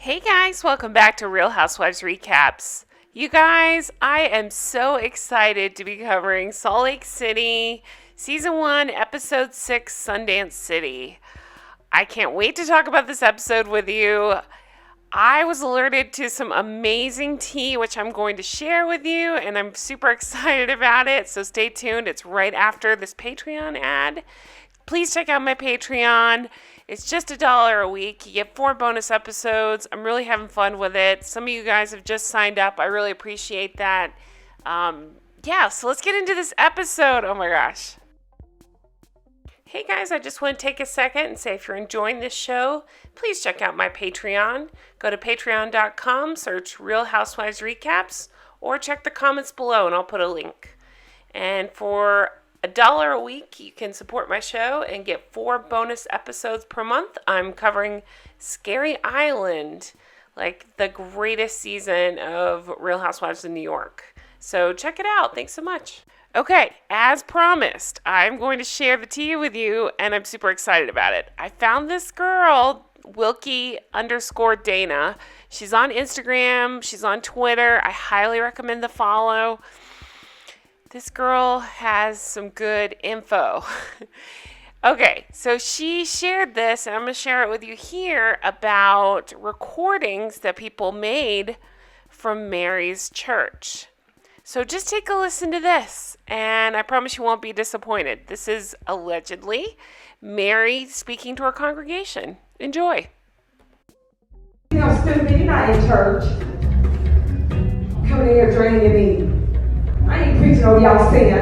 Hey guys, welcome back to Real Housewives Recaps. You guys, I am so excited to be covering Salt Lake City, Season 1, Episode 6, Sundance City. I can't wait to talk about this episode with you. I was alerted to some amazing tea, which I'm going to share with you, and I'm super excited about it, so stay tuned. It's right after this Patreon ad. Please check out my Patreon. It's just $1 a week. You get 4 bonus episodes. I'm really having fun with it. Some of you guys have just signed up. I really appreciate that. So let's get into this episode. Oh my gosh. Hey guys, I just want to take a second and say if you're enjoying this show, please check out my Patreon. Go to patreon.com, search Real Housewives Recaps, or check the comments below and I'll put a link. And for $1 a week, you can support my show and get 4 bonus episodes per month. I'm covering Scary Island, like the greatest season of Real Housewives of New York. So check it out. Thanks so much. Okay, as promised, I'm going to share the tea with you, and I'm super excited about it. I found this girl, Wilkie_Dana. She's on Instagram. She's on Twitter. I highly recommend the follow. This girl has some good info. Okay, so she shared this, and I'm going to share it with you here about recordings that people made from Mary's church. So just take a listen to this, and I promise you won't be disappointed. This is allegedly Mary speaking to her congregation. Enjoy. You know, stupid, you're not in church. Coming in here draining me. I ain't preaching over y'all sin.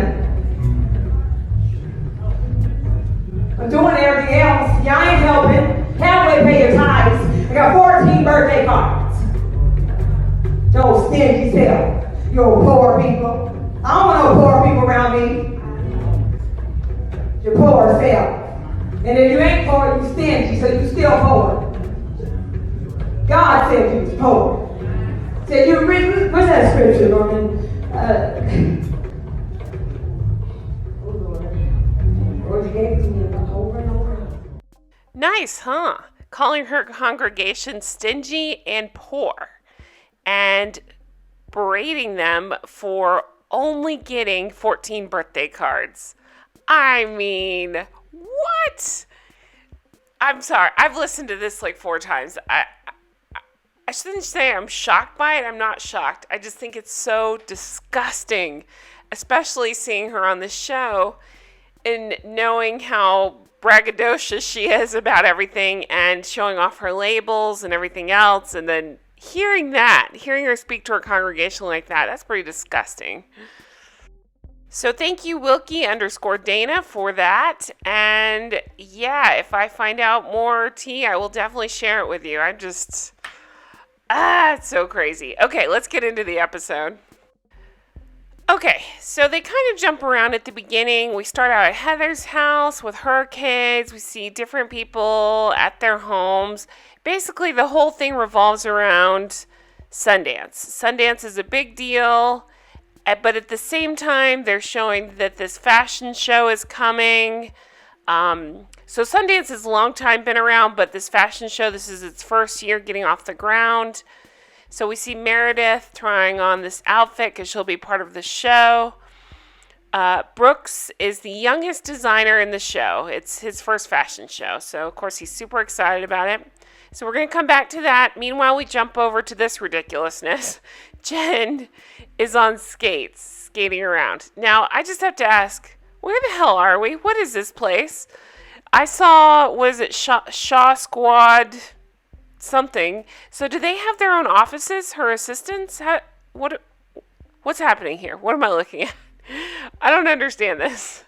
I'm doing everything else. Y'all ain't helping. Halfway pay your tithes. I got 14 birthday cards. Y'all stingy self. You're poor people. I don't want no poor people around me. You're poor self. And if you ain't poor, you stingy, so you still poor. God said you was poor. Said you rich. What's that scripture, Norman? Lord, you gave it to me over and over. Nice, huh? Calling her congregation stingy and poor, and berating them for only getting 14 birthday cards. I mean, what? I'm sorry. I've listened to this like 4 times. I shouldn't say I'm shocked by it. I'm not shocked. I just think it's so disgusting, especially seeing her on the show and knowing how braggadocious she is about everything and showing off her labels and everything else. And then hearing her speak to her congregation like that, that's pretty disgusting. So thank you, Wilkie_Dana, for that. And yeah, if I find out more tea, I will definitely share it with you. It's so crazy. Okay, let's get into the episode. Okay, so they kind of jump around at the beginning. We start out at Heather's house with her kids. We see different people at their homes. Basically, the whole thing revolves around Sundance. Sundance is a big deal, but at the same time, they're showing that this fashion show is coming. So Sundance has a long time been around, but this fashion show, this is its first year getting off the ground. So we see Meredith trying on this outfit because she'll be part of the show. Brooks is the youngest designer in the show. It's his first fashion show. So, of course, he's super excited about it. So we're going to come back to that. Meanwhile, we jump over to this ridiculousness. Jen is on skates, skating around. Now, I just have to ask, where the hell are we? What is this place? I saw, was it Shah Squad something? So do they have their own offices, her assistants? What's happening here? What am I looking at? I don't understand this.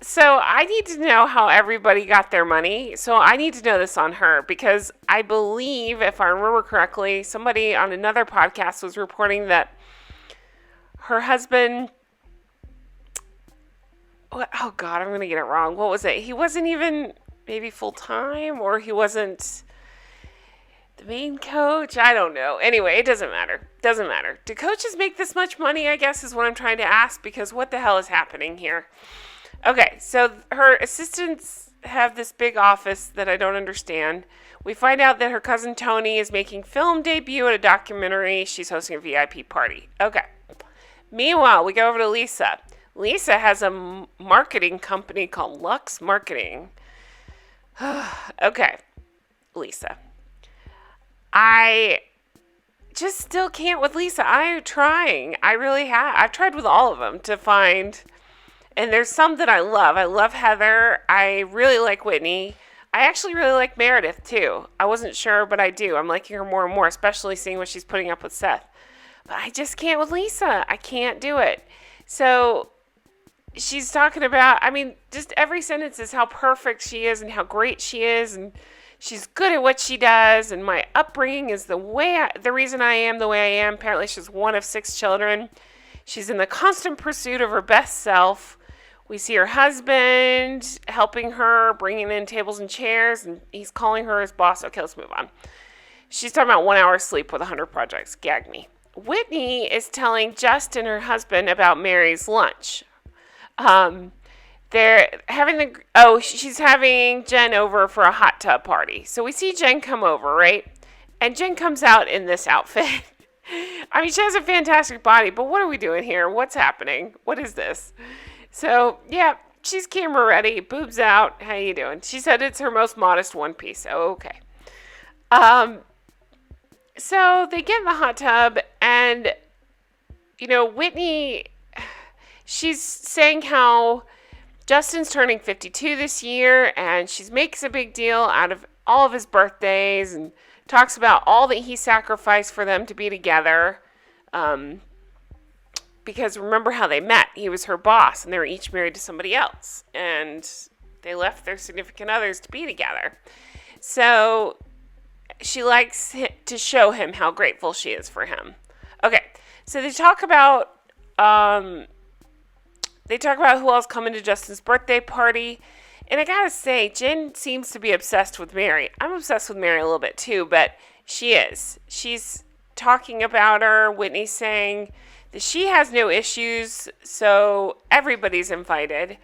So I need to know how everybody got their money. So I need to know this on her because I believe, if I remember correctly, somebody on another podcast was reporting that her husband... Oh, God, I'm going to get it wrong. What was it? He wasn't even maybe full-time, or he wasn't the main coach. I don't know. Anyway, it doesn't matter. Doesn't matter. Do coaches make this much money, I guess, is what I'm trying to ask, because what the hell is happening here? Okay, so her assistants have this big office that I don't understand. We find out that her cousin Tony is making film debut at a documentary. She's hosting a VIP party. Okay. Meanwhile, we go over to Lisa. Lisa has a marketing company called Lux Marketing. Okay, Lisa. I just still can't with Lisa. I'm trying. I really have. I've tried with all of them to find, and there's some that I love. I love Heather. I really like Whitney. I actually really like Meredith too. I wasn't sure, but I do. I'm liking her more and more, especially seeing what she's putting up with Seth. But I just can't with Lisa. I can't do it. So she's talking about, I mean, just every sentence is how perfect she is and how great she is, and she's good at what she does, and my upbringing is the reason I am the way I am. Apparently she's one of 6 children. She's in the constant pursuit of her best self. We see her husband helping her, bringing in tables and chairs, and he's calling her his boss. Okay, let's move on. She's talking about 1 hour sleep with 100 projects. Gag me. Whitney is telling Justin, her husband, about Mary's lunch. They're having she's having Jen over for a hot tub party. So we see Jen come over, right? And Jen comes out in this outfit. I mean, she has a fantastic body, but what are we doing here? What's happening? What is this? So, yeah, she's camera ready, boobs out. How you doing? She said it's her most modest one piece. Oh, okay. So they get in the hot tub, and, Whitney, she's saying how Justin's turning 52 this year, and she makes a big deal out of all of his birthdays and talks about all that he sacrificed for them to be together. Because remember how they met. He was her boss, and they were each married to somebody else. And they left their significant others to be together. So she likes to show him how grateful she is for him. Okay, so they talk about who else coming to Justin's birthday party. And I gotta say, Jen seems to be obsessed with Mary. I'm obsessed with Mary a little bit too, but she is. She's talking about her. Whitney's saying that she has no issues, so everybody's invited.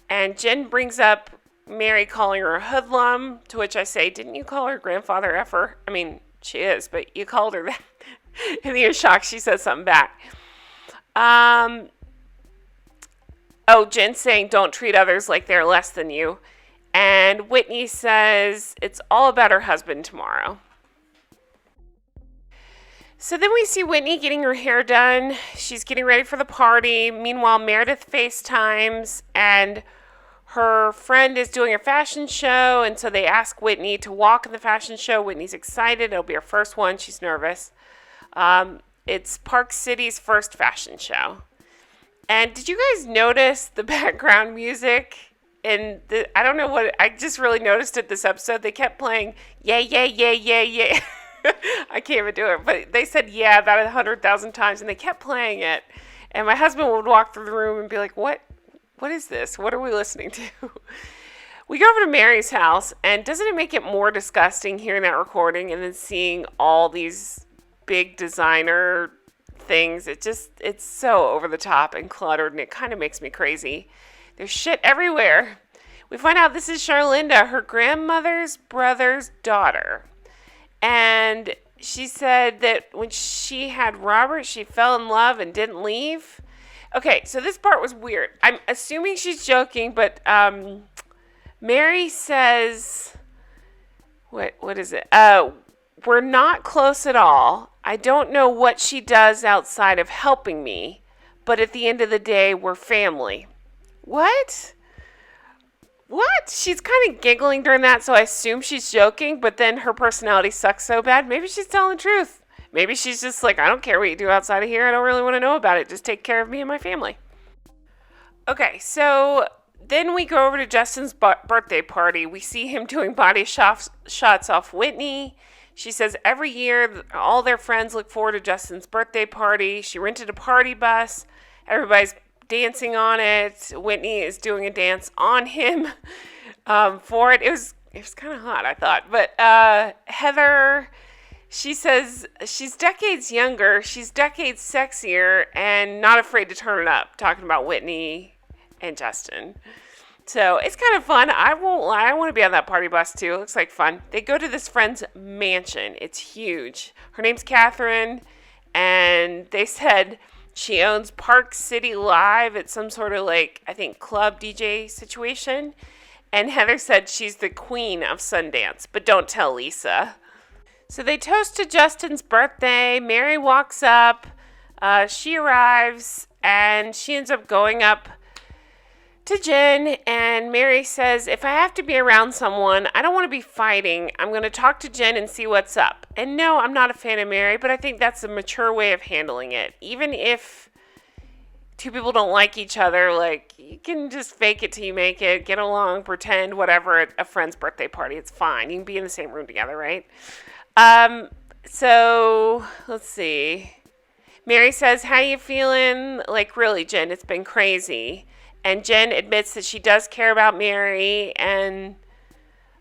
And Jen brings up Mary calling her a hoodlum, to which I say, didn't you call her grandfather effer? I mean, she is, but you called her that. And you're shocked she says something back. Jen's saying don't treat others like they're less than you. And Whitney says it's all about her husband tomorrow. So then we see Whitney getting her hair done. She's getting ready for the party. Meanwhile, Meredith FaceTimes, and her friend is doing a fashion show, and so they ask Whitney to walk in the fashion show. Whitney's excited. It'll be her first one. She's nervous. It's Park City's first fashion show. And did you guys notice the background music? I don't know what, I just really noticed it this episode. They kept playing, yeah, yeah, yeah, yeah, yeah. I can't even do it. But they said, yeah, about 100,000 times. And they kept playing it. And my husband would walk through the room and be like, what is this? What are we listening to? We go over to Mary's house. And doesn't it make it more disgusting hearing that recording and then seeing all these big designer things? It's so over the top and cluttered, and it kind of makes me crazy. There's shit everywhere. We find out this is Charlinda, her grandmother's brother's daughter. And she said that when she had Robert, she fell in love and didn't leave. Okay, so this part was weird. I'm assuming she's joking, but Mary says, what is it? We're not close at all. I don't know what she does outside of helping me, but at the end of the day, we're family. What? She's kind of giggling during that, so I assume she's joking, but then her personality sucks so bad. Maybe she's telling the truth. Maybe she's just like, I don't care what you do outside of here. I don't really want to know about it. Just take care of me and my family. Okay, so then we go over to Justin's birthday party. We see him doing body shots off Whitney. She says every year, all their friends look forward to Justin's birthday party. She rented a party bus. Everybody's dancing on it. Whitney is doing a dance on him for it. It was kind of hot, I thought. But Heather, she says she's decades younger. She's decades sexier and not afraid to turn it up, talking about Whitney and Justin. So it's kind of fun. I won't lie. I want to be on that party bus too. It looks like fun. They go to this friend's mansion. It's huge. Her name's Catherine, and they said she owns Park City Live. It's some sort of like, I think, club DJ situation. And Heather said she's the queen of Sundance, but don't tell Lisa. So they toast to Justin's birthday. Mary walks up. She arrives, and she ends up going up to Jen, and Mary says, if I have to be around someone, I don't want to be fighting. I'm going to talk to Jen and see what's up. And no, I'm not a fan of Mary, but I think that's a mature way of handling it. Even if two people don't like each other, like, you can just fake it till you make it, get along, pretend, whatever, at a friend's birthday party. It's fine. You can be in the same room together, right? So, let's see. Mary says, how you feeling? Like, really, Jen, it's been crazy. And Jen admits that she does care about Mary. And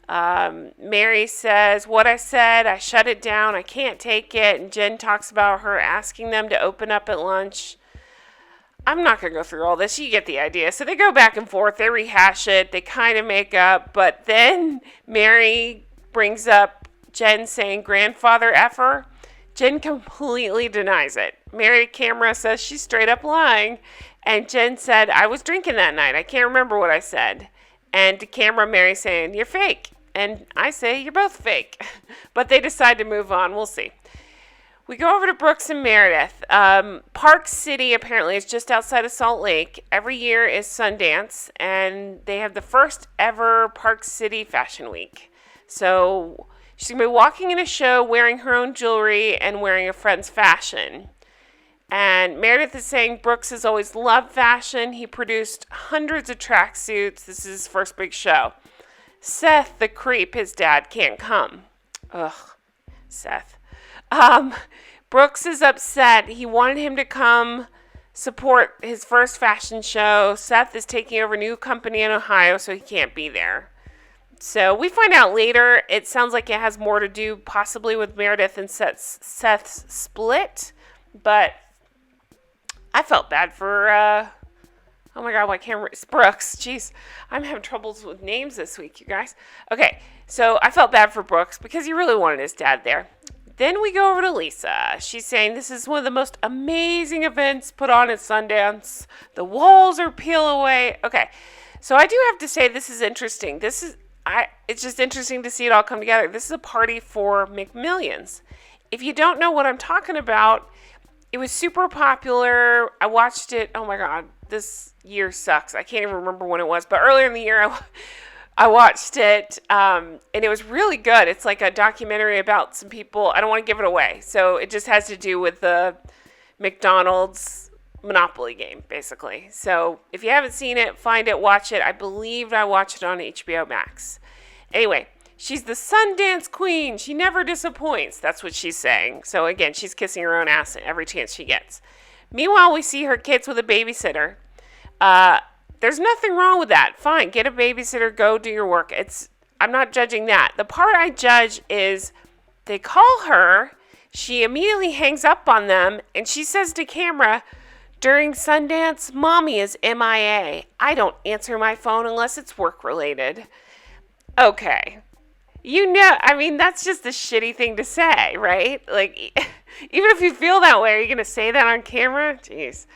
Mary says, what I said, I shut it down. I can't take it. And Jen talks about her asking them to open up at lunch. I'm not going to go through all this. You get the idea. So they go back and forth. They rehash it. They kind of make up. But then Mary brings up Jen saying grandfather effer. Jen completely denies it. Mary to camera says she's straight up lying. And Jen said, I was drinking that night. I can't remember what I said. And to camera, Mary saying, you're fake. And I say, you're both fake. But they decide to move on. We'll see. We go over to Brooks and Meredith. Park City apparently is just outside of Salt Lake. Every year is Sundance. And they have the first ever Park City Fashion Week. So she's going to be walking in a show wearing her own jewelry and wearing a friend's fashion. And Meredith is saying Brooks has always loved fashion. He produced hundreds of tracksuits. This is his first big show. Seth, the creep, his dad, can't come. Ugh, Seth. Brooks is upset. He wanted him to come support his first fashion show. Seth is taking over a new company in Ohio, so he can't be there. So we find out later, it sounds like it has more to do possibly with Meredith and Seth's split. But I felt bad for, oh my God, why can't it's Brooks? Jeez, I'm having troubles with names this week, you guys. Okay, so I felt bad for Brooks because he really wanted his dad there. Then we go over to Lisa. She's saying this is one of the most amazing events put on at Sundance. The walls are peel away. Okay, so I do have to say this is interesting. It's just interesting to see it all come together. This is a party for McMillions. If you don't know what I'm talking about, it was super popular. I watched it. Oh my God, this year sucks. I can't even remember when it was, but earlier in the year, I watched it, and it was really good. It's like a documentary about some people. I don't want to give it away. So it just has to do with the McDonald's Monopoly game, basically. So if you haven't seen it, find it, watch it. I believe I watched it on HBO Max. Anyway, she's the Sundance queen. She never disappoints. That's what she's saying. So again, she's kissing her own ass every chance she gets. Meanwhile, we see her kids with a babysitter. There's nothing wrong with that. Fine, get a babysitter, go do your work. I'm not judging that. The part I judge is they call her, she immediately hangs up on them, and she says to camera, during Sundance, Mommy is MIA. I don't answer my phone unless it's work-related. Okay. That's just a shitty thing to say, right? Like, even if you feel that way, are you going to say that on camera? Jeez.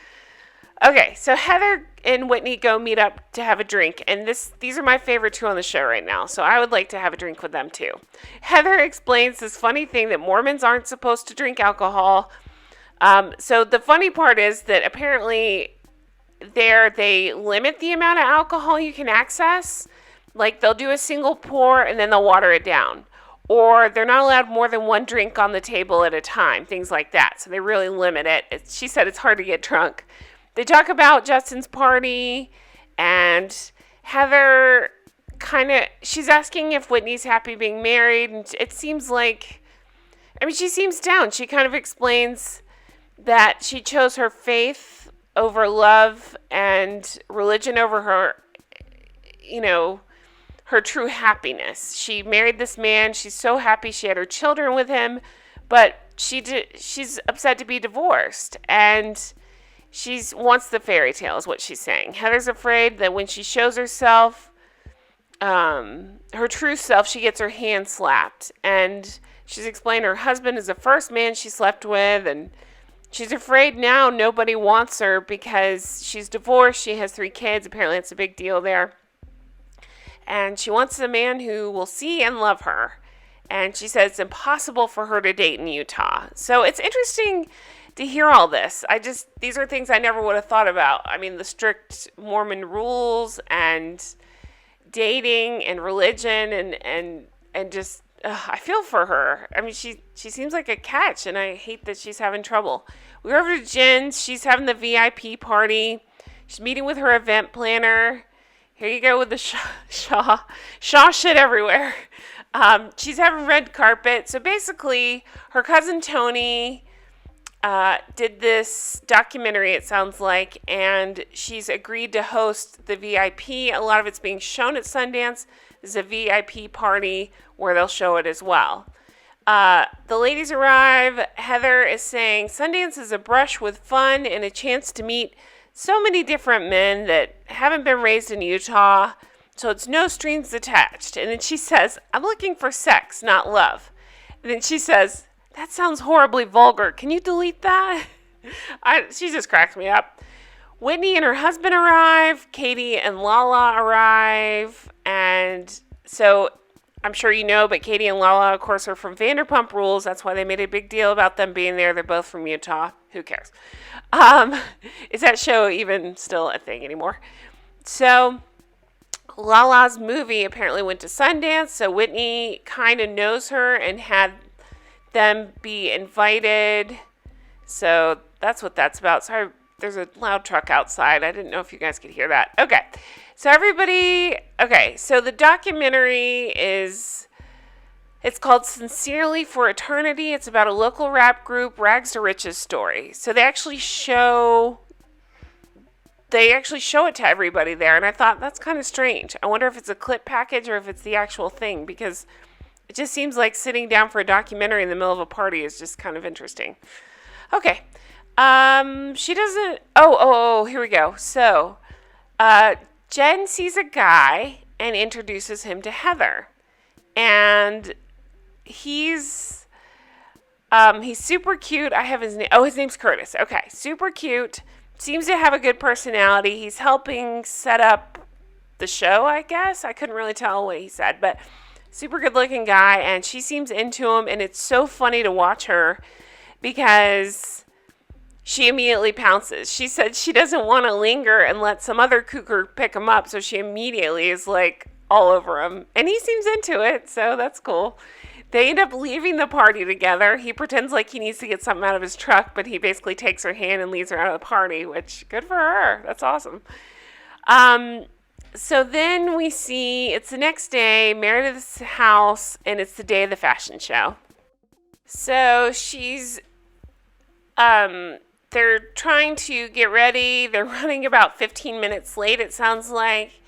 Okay, so Heather and Whitney go meet up to have a drink, and these are my favorite two on the show right now, so I would like to have a drink with them too. Heather explains this funny thing that Mormons aren't supposed to drink alcohol. So the funny part is that apparently they limit the amount of alcohol you can access. Like, they'll do a single pour and then they'll water it down. Or they're not allowed more than one drink on the table at a time, things like that. So they really limit it. She said it's hard to get drunk. They talk about Justin's party, and Heather she's asking if Whitney's happy being married, and it seems like, she seems down. She kind of explains that she chose her faith over love and religion over her, her true happiness. She married this man. She's so happy she had her children with him, but she's upset to be divorced. And She wants the fairy tale is what she's saying. Heather's afraid that when she shows herself, her true self, she gets her hand slapped. And she's explained her husband is the first man she slept with, and she's afraid now nobody wants her because she's divorced. She has 3 kids. Apparently it's a big deal there. And she wants a man who will see and love her. And she says it's impossible for her to date in Utah. So it's interesting to hear all this. These are things I never would have thought about. I mean, the strict Mormon rules and dating and religion and just, I feel for her. I mean, she seems like a catch, and I hate that she's having trouble. We were over to Jen's. She's having the VIP party. She's meeting with her event planner. Here you go with the Shah shit everywhere. She's having red carpet. So basically, her cousin Tony did this documentary, it sounds like, and she's agreed to host the VIP. A lot of it's being shown at Sundance. There's a VIP party where they'll show it as well. The ladies arrive. Heather is saying Sundance is a brush with fun and a chance to meet so many different men that haven't been raised in Utah, so it's no strings attached. And then she says, I'm looking for sex, not love. And then she says, that sounds horribly vulgar. Can you delete that? She just cracks me up. Whitney and her husband arrive. Katie and Lala arrive. And so I'm sure you know, but Katie and Lala, of course, are from Vanderpump Rules. That's why they made a big deal about them being there. They're both from Utah. Who cares? Is that show even still a thing anymore? So Lala's movie apparently went to Sundance. So Whitney kind of knows her and had them be invited. So that's what that's about. Sorry, there's a loud truck outside. I didn't know if you guys could hear that. Okay. So so the documentary it's called Sincerely for Eternity. It's about a local rap group, Rags to Riches story. So they actually show it to everybody there. And I thought, that's kind of strange. I wonder if it's a clip package or if it's the actual thing, because it just seems like sitting down for a documentary in the middle of a party is just kind of interesting. Okay. She doesn't... Oh, here we go. So, Jen sees a guy and introduces him to Heather. And he's super cute. I have his name. Oh, his name's Curtis. Okay. Super cute. Seems to have a good personality. He's helping set up the show, I guess. I couldn't really tell what he said, but super good looking guy. And she seems into him. And it's so funny to watch her because she immediately pounces. She said she doesn't want to linger and let some other cougar pick him up. So she immediately is like all over him. And he seems into it. So that's cool. They end up leaving the party together. He pretends like he needs to get something out of his truck, but he basically takes her hand and leads her out of the party, which good for her. That's awesome. So then we see it's the next day, Meredith's house, and it's the day of the fashion show. So they're trying to get ready. They're running about 15 minutes late, it sounds like.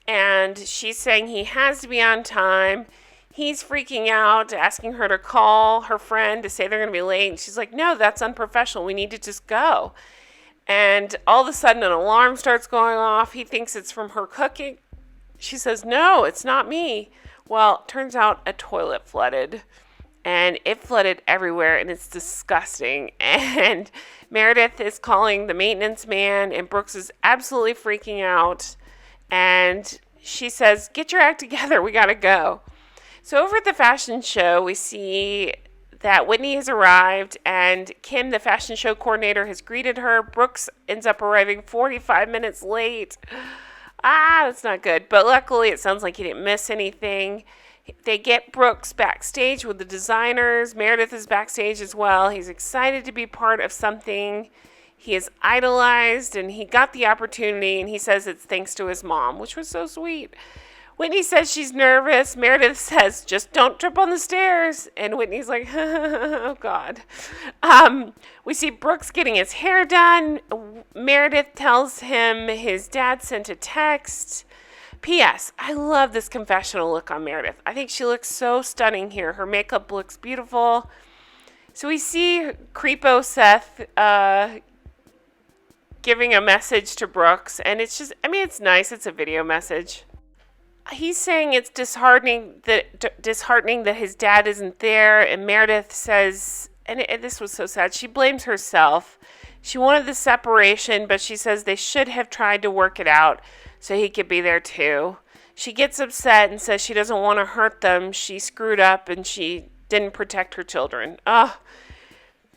And she's saying he has to be on time. He's freaking out, asking her to call her friend to say they're going to be late. And she's like, no, that's unprofessional. We need to just go. And all of a sudden, an alarm starts going off. He thinks it's from her cooking. She says, no, it's not me. Well, turns out a toilet flooded. And it flooded everywhere, and it's disgusting. And Meredith is calling the maintenance man, and Brooks is absolutely freaking out. And she says, get your act together. We got to go. So over at the fashion show, we see that Whitney has arrived, and Kim, the fashion show coordinator, has greeted her. Brooks ends up arriving 45 minutes late. That's not good. But luckily, it sounds like he didn't miss anything. They get Brooks backstage with the designers. Meredith is backstage as well. He's excited to be part of something he is idolized, and he got the opportunity, and he says it's thanks to his mom, which was so sweet. Whitney says she's nervous. Meredith says, just don't trip on the stairs. And Whitney's like, oh, God. We see Brooks getting his hair done. Meredith tells him his dad sent a text. P.S. I love this confessional look on Meredith. I think she looks so stunning here. Her makeup looks beautiful. So we see Creepo Seth giving a message to Brooks, and it's just, I mean, it's nice. It's a video message. He's saying it's disheartening that his dad isn't there, and Meredith says, and this was so sad, she blames herself. She wanted the separation, but she says they should have tried to work it out so he could be there too. She gets upset and says she doesn't want to hurt them. She screwed up and she didn't protect her children. Ugh,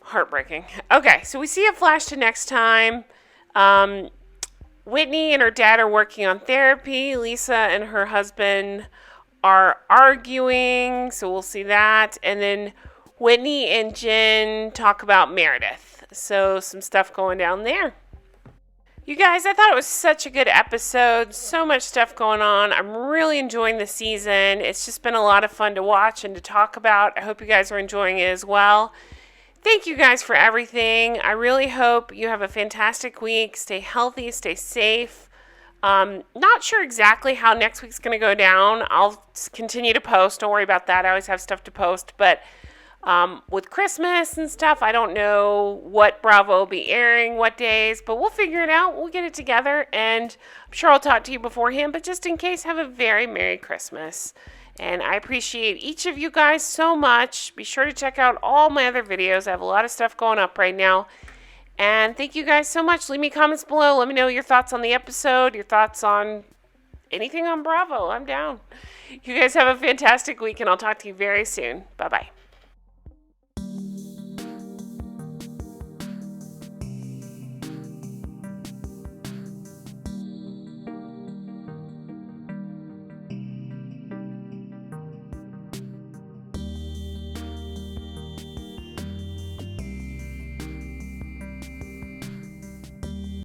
heartbreaking. Okay, so we see a flash to next time. Whitney and her dad are working on therapy. Lisa and her husband are arguing, so we'll see that. And then Whitney and Jen talk about Meredith. So some stuff going down there. You guys, I thought it was such a good episode. So much stuff going on. I'm really enjoying the season. It's just been a lot of fun to watch and to talk about. I hope you guys are enjoying it as well. Thank you guys for everything. I really hope you have a fantastic week. Stay healthy, stay safe. Not sure exactly how next week's going to go down. I'll continue to post. Don't worry about that. I always have stuff to post. But with Christmas and stuff, I don't know what Bravo will be airing, what days, but we'll figure it out. We'll get it together, and I'm sure I'll talk to you beforehand, but just in case, have a very Merry Christmas. And I appreciate each of you guys so much. Be sure to check out all my other videos. I have a lot of stuff going up right now. And thank you guys so much. Leave me comments below. Let me know your thoughts on the episode, your thoughts on anything on Bravo. I'm down. You guys have a fantastic week, and I'll talk to you very soon. Bye-bye.